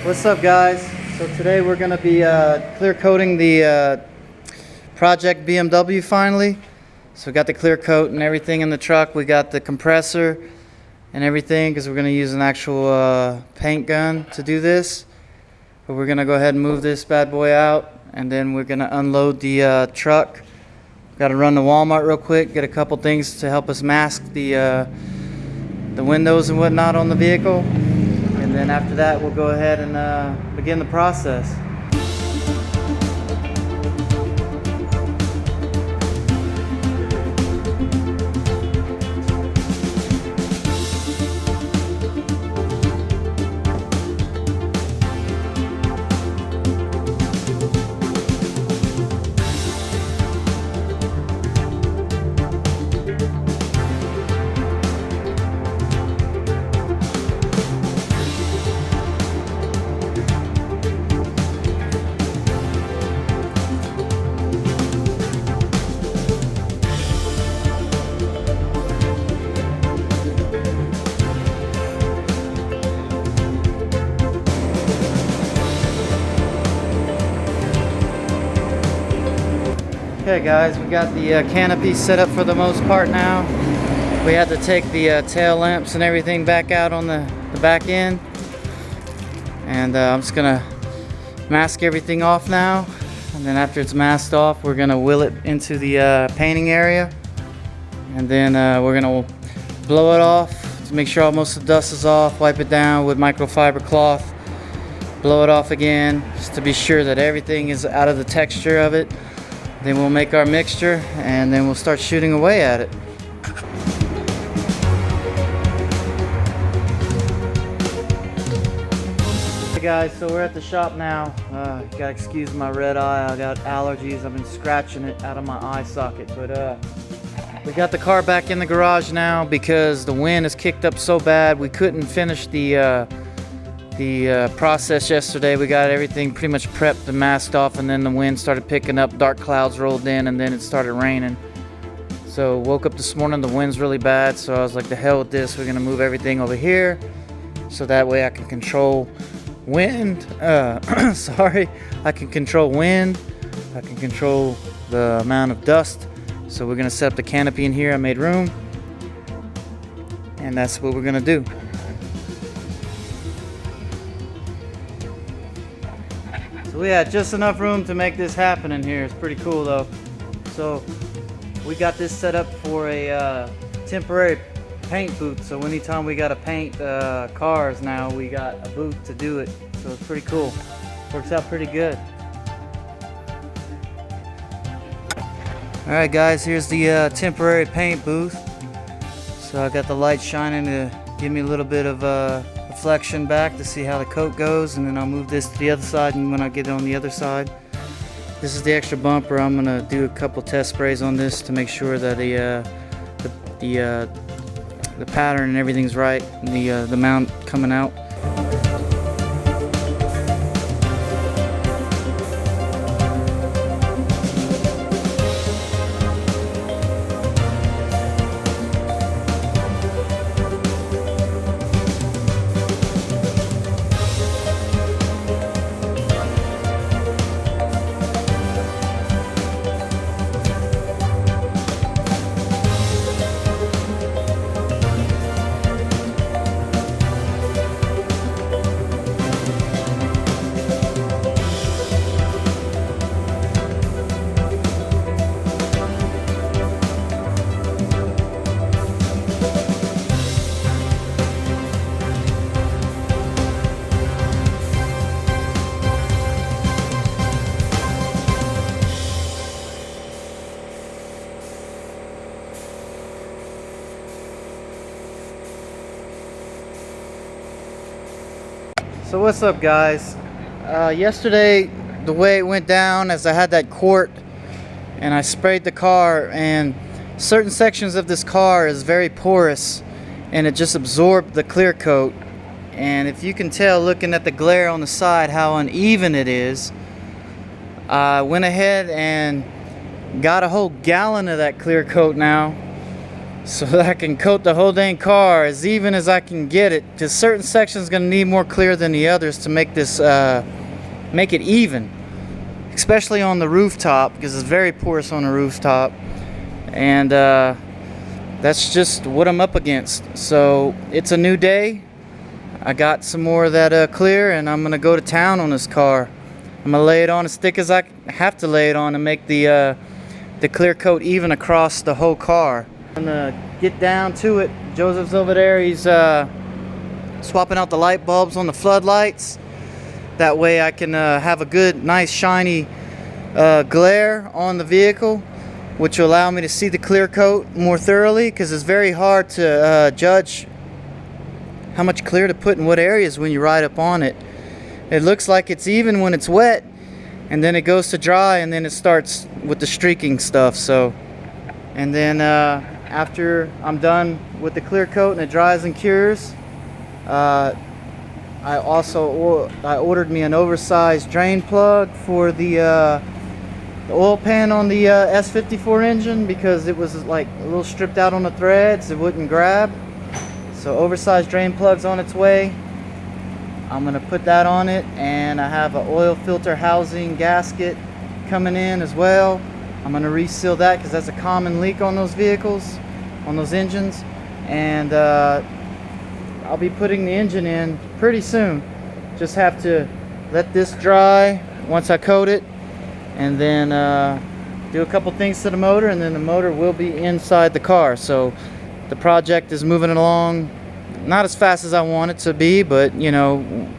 What's up, guys? So today we're going to be clear coating the project BMW finally. So we got the clear coat and everything in the truck. We got the compressor and everything because we're going to use an actual paint gun to do this. But we're going to go ahead and move this bad boy out, and then we're going to unload the truck. Got to run to Walmart real quick, get a couple things to help us mask the windows and whatnot on the vehicle. And then after that, we'll go ahead and begin the process. Okay guys, we got the canopy set up for the most part now. We had to take the tail lamps and everything back out on the back end. And I'm just gonna mask everything off now. And then after it's masked off, we're gonna wheel it into the painting area. And then we're gonna blow it off to make sure most of the dust is off, wipe it down with microfiber cloth, blow it off again, just to be sure that everything is out of the texture of it. Then we'll make our mixture and then we'll start shooting away at it. Hey guys, so we're at the shop now. You gotta excuse my red eye, I got allergies. I've been scratching it out of my eye socket. But we got the car back in the garage now because the wind has kicked up so bad we couldn't finish the process yesterday. We got everything pretty much prepped and masked off, and then the wind started picking up, dark clouds rolled in, and then it started raining. So woke up this morning, the wind's really bad, so I was like, the hell with this, we're gonna move everything over here so that way I can control wind. Sorry, I can control wind, I can control the amount of dust. So we're gonna set up the canopy in here. I made room, and that's what we're gonna do. So we had just enough room to make this happen in here. It's pretty cool though. So we got this set up for a temporary paint booth. So anytime we gotta paint cars now, we got a booth to do it. So it's pretty cool. Works out pretty good. Alright guys, here's the temporary paint booth. So I got the light shining to give me a little bit of reflection back to see how the coat goes, and then I'll move this to the other side, and when I get it on the other side, this is the extra bumper. I'm gonna do a couple test sprays on this to make sure that the pattern and everything's right, and the mount coming out. So what's up guys? Yesterday the way it went down is I had that quart and I sprayed the car, and certain sections of this car is very porous and it just absorbed the clear coat. And if you can tell looking at the glare on the side how uneven it is, I went ahead and got a whole gallon of that clear coat now, so that I can coat the whole dang car as even as I can get it, because certain sections gonna need more clear than the others to make this make it even, especially on the rooftop, because it's very porous on the rooftop. And that's just what I'm up against. So it's a new day. I got some more of that clear, and I'm gonna go to town on this car. I'm gonna lay it on as thick as I have to lay it on to make the clear coat even across the whole car. I'm gonna get down to it. Joseph's over there. He's swapping out the light bulbs on the floodlights. That way I can have a good, nice, shiny glare on the vehicle, which will allow me to see the clear coat more thoroughly, because it's very hard to judge how much clear to put in what areas when you ride up on it. It looks like it's even when it's wet, and then it goes to dry, and then it starts with the streaking stuff. So, and then after I'm done with the clear coat and it dries and cures, I ordered me an oversized drain plug for the oil pan on the S54 engine, because it was like a little stripped out on the threads. It wouldn't grab. So oversized drain plug's on its way. I'm gonna put that on it, and I have an oil filter housing gasket coming in as well. I'm gonna reseal that because that's a common leak on those vehicles, on those engines. And I'll be putting the engine in pretty soon. Just have to let this dry once I coat it, and then do a couple things to the motor, and then the motor will be inside the car. So the project is moving along, not as fast as I want it to be, but you know,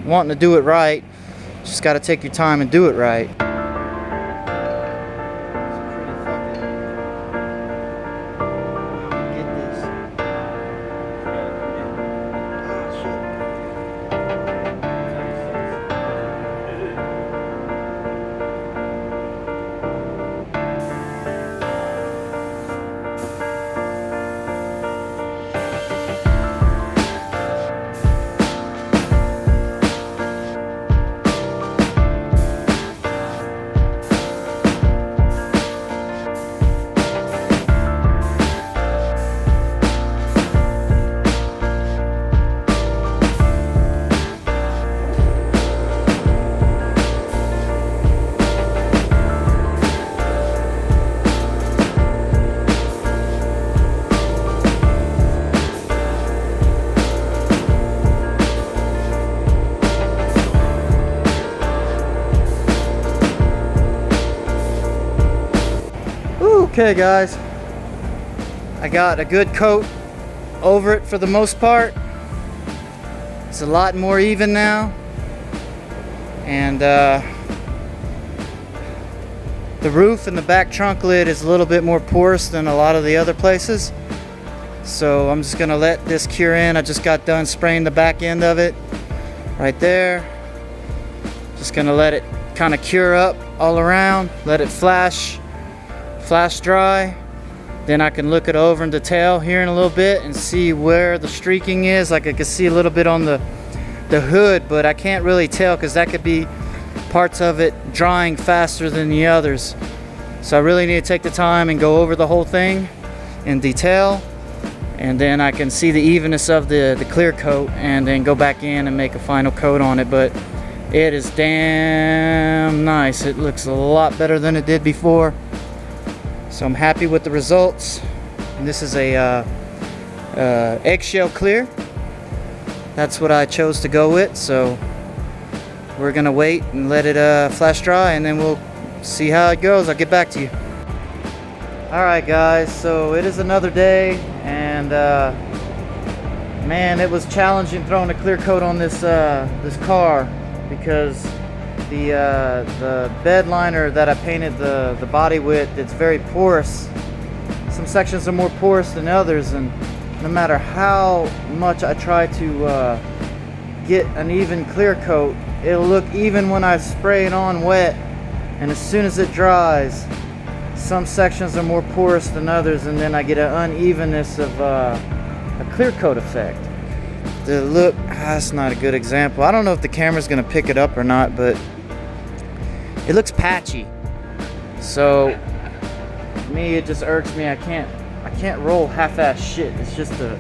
wanting to do it right, just got to take your time and do it right. Okay guys, I got a good coat over it for the most part. It's a lot more even now, and the roof and the back trunk lid is a little bit more porous than a lot of the other places. So I'm just gonna let this cure in. I just got done spraying the back end of it right there. Just gonna let it kind of cure up all around, let it flash dry. Then I can look it over in detail here in a little bit and see where the streaking is. Like I can see a little bit on the hood, but I can't really tell because that could be parts of it drying faster than the others. So I really need to take the time and go over the whole thing in detail, and then I can see the evenness of the clear coat, and then go back in and make a final coat on it. But it is damn nice. It looks a lot better than it did before. So I'm happy with the results. And this is a eggshell clear. That's what I chose to go with. So we're gonna wait and let it flash dry, and then we'll see how it goes. I'll get back to you. Alright guys, so it is another day, and man, it was challenging throwing a clear coat on this this car, because the bed liner that I painted the body with, it's very porous. Some sections are more porous than others, and no matter how much I try to get an even clear coat, it'll look even when I spray it on wet, and as soon as it dries, some sections are more porous than others, and then I get an unevenness of a clear coat effect. The look, that's not a good example. I don't know if the camera's gonna pick it up or not, but it looks patchy. So me, it just irks me. I can't roll half-ass shit. It's just a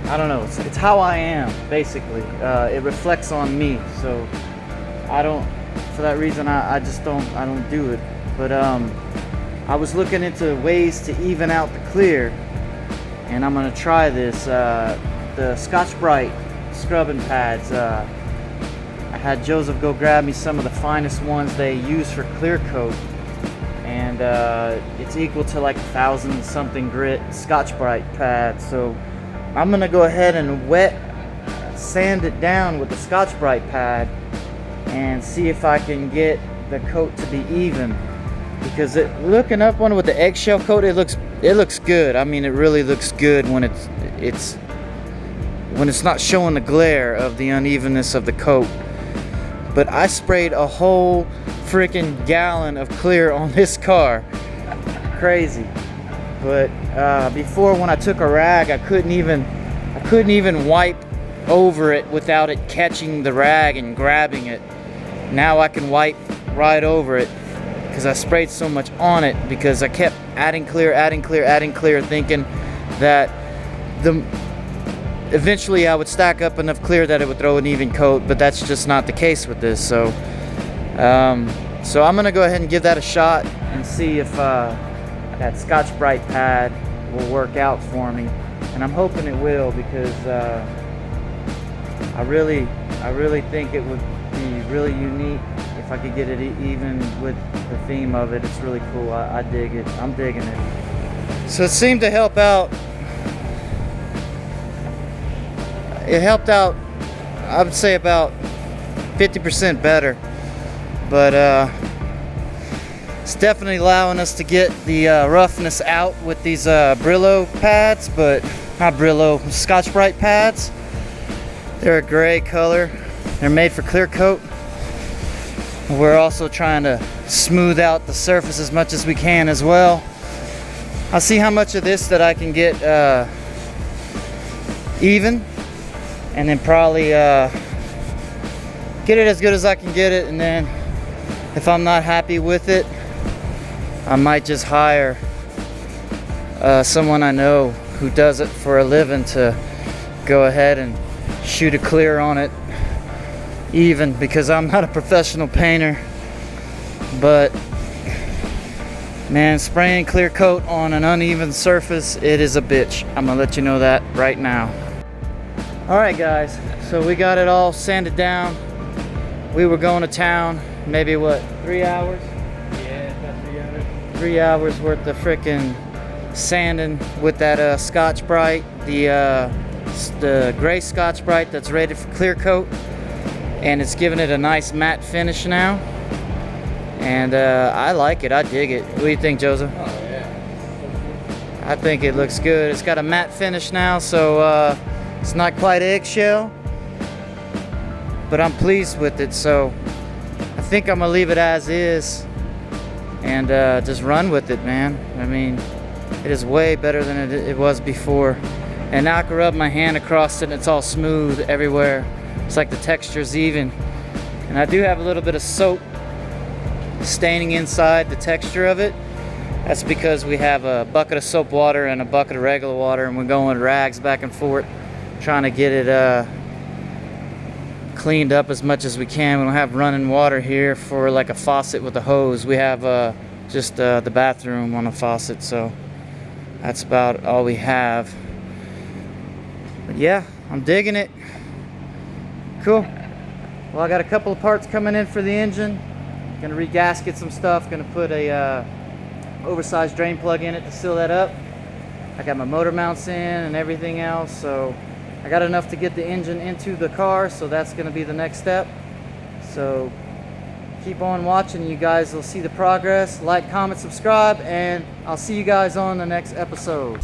I don't know, it's how I am, basically. It reflects on me, so I don't, for that reason, I don't do it. But I was looking into ways to even out the clear, and I'm gonna try this. The Scotch-Brite scrubbing pads. I had Joseph go grab me some of the finest ones they use for clear coat, and it's equal to like 1,000 something grit Scotch-Brite pad. So I'm gonna go ahead and sand it down with the Scotch-Brite pad and see if I can get the coat to be even. Because looking up one with the eggshell coat, it looks good. I mean, it really looks good when it's not showing the glare of the unevenness of the coat. But I sprayed a whole freaking gallon of clear on this car. Crazy. But before, when I took a rag, I couldn't even wipe over it without it catching the rag and grabbing it. Now I can wipe right over it because I sprayed so much on it, because I kept adding clear, thinking that eventually I would stack up enough clear that it would throw an even coat, but that's just not the case with this. So so I'm gonna go ahead and give that a shot and see if that Scotch-Brite pad will work out for me, and I'm hoping it will, because I really think it would be really unique if I could get it even with the theme of it. It's really cool. I dig it. I'm digging it. So it seemed to help out. It helped out, I would say, about 50% better, but it's definitely allowing us to get the roughness out with these Brillo pads, but not Brillo, Scotch-Brite pads. They're a gray color. They're made for clear coat. We're also trying to smooth out the surface as much as we can as well. I'll see how much of this that I can get even, and then probably get it as good as I can get it, and then if I'm not happy with it, I might just hire someone I know who does it for a living to go ahead and shoot a clear on it even, because I'm not a professional painter. But man, spraying clear coat on an uneven surface, it is a bitch. I'm gonna let you know that right now. Alright guys, so we got it all sanded down. We were going to town, maybe what, 3 hours? Yeah, about 3 hours. 3 hours worth of frickin' sanding with that Scotch-Brite, the gray Scotch-Brite that's rated for clear coat, and it's giving it a nice matte finish now. And I like it, I dig it. What do you think, Joseph? Oh yeah. I think it looks good. It's got a matte finish now, so it's not quite eggshell, but I'm pleased with it. So I think I'm gonna leave it as is and just run with it, man. I mean, it is way better than it was before. And now I can rub my hand across it and it's all smooth everywhere. It's like the texture's even. And I do have a little bit of soap staining inside the texture of it. That's because we have a bucket of soap water and a bucket of regular water, and we're going rags back and forth trying to get it cleaned up as much as we can. We don't have running water here for like a faucet with a hose. We have just the bathroom on a faucet, so that's about all we have. But yeah, I'm digging it. Cool. Well, I got a couple of parts coming in for the engine. Gonna regasket some stuff. Gonna put a oversized drain plug in it to seal that up. I got my motor mounts in and everything else, so I got enough to get the engine into the car, so that's gonna be the next step. So keep on watching. You guys will see the progress. Like, comment, subscribe, and I'll see you guys on the next episode.